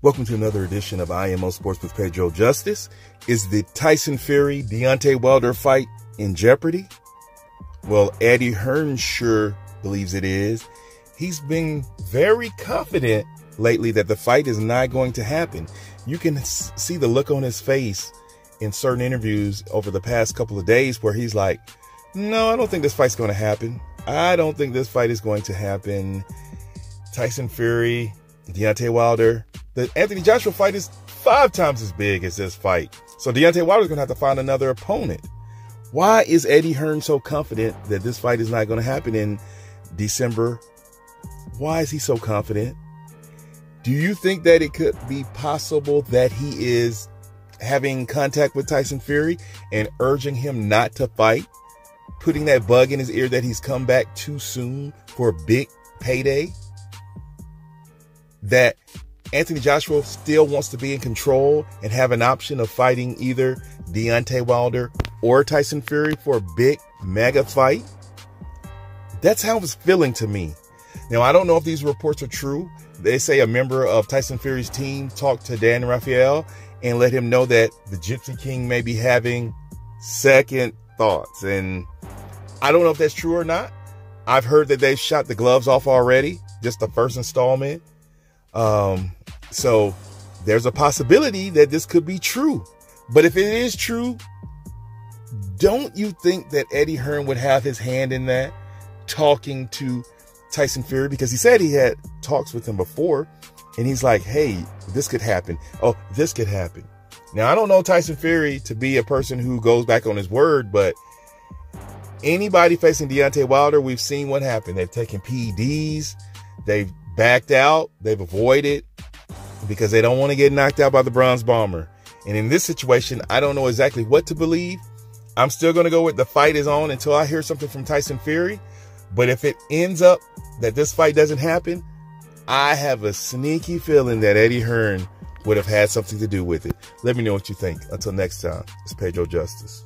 Welcome to another edition of IMO Sports with Pedro Justice. Is the Tyson Fury Deontay Wilder fight in jeopardy? Well, Eddie Hearn sure believes it is. He's been very confident lately that the fight is not going to happen. You can see the look on his face in certain interviews over the past couple of days where he's like, no, I don't think this fight's going to happen. I don't think this fight is going to happen. Tyson Fury, Deontay Wilder. The Anthony Joshua fight is 5 times as big as this fight. So Deontay Wilder's going to have to find another opponent. Why is Eddie Hearn so confident that this fight is not going to happen in December? Why is he so confident? Do you think that it could be possible that he is having contact with Tyson Fury and urging him not to fight? Putting that bug in his ear that he's come back too soon for a big payday? That Anthony Joshua still wants to be in control and have an option of fighting either Deontay Wilder or Tyson Fury for a big mega fight? That's how it's feeling to me. Now, I don't know if these reports are true. They say a member of Tyson Fury's team talked to Dan Rafael and let him know that the Gypsy King may be having second thoughts. And I don't know if that's true or not. I've heard that they've shot the gloves off already, just the first installment. So there's a possibility that this could be true. But if it is true, don't you think that Eddie Hearn would have his hand in that, talking to Tyson Fury? Because he said he had talks with him before, and he's like, hey, this could happen. Oh, this could happen. Now, I don't know Tyson Fury to be a person who goes back on his word, but anybody facing Deontay Wilder, we've seen what happened. They've taken PEDs. They've backed out. They've avoided because they don't want to get knocked out by the Bronze Bomber. And in this situation, I don't know exactly what to believe. I'm still going to go with the fight is on until I hear something from Tyson Fury. But if it ends up that this fight doesn't happen, I have a sneaky feeling that Eddie Hearn would have had something to do with it. Let me know what you think. Until next time, it's Pedro Justice.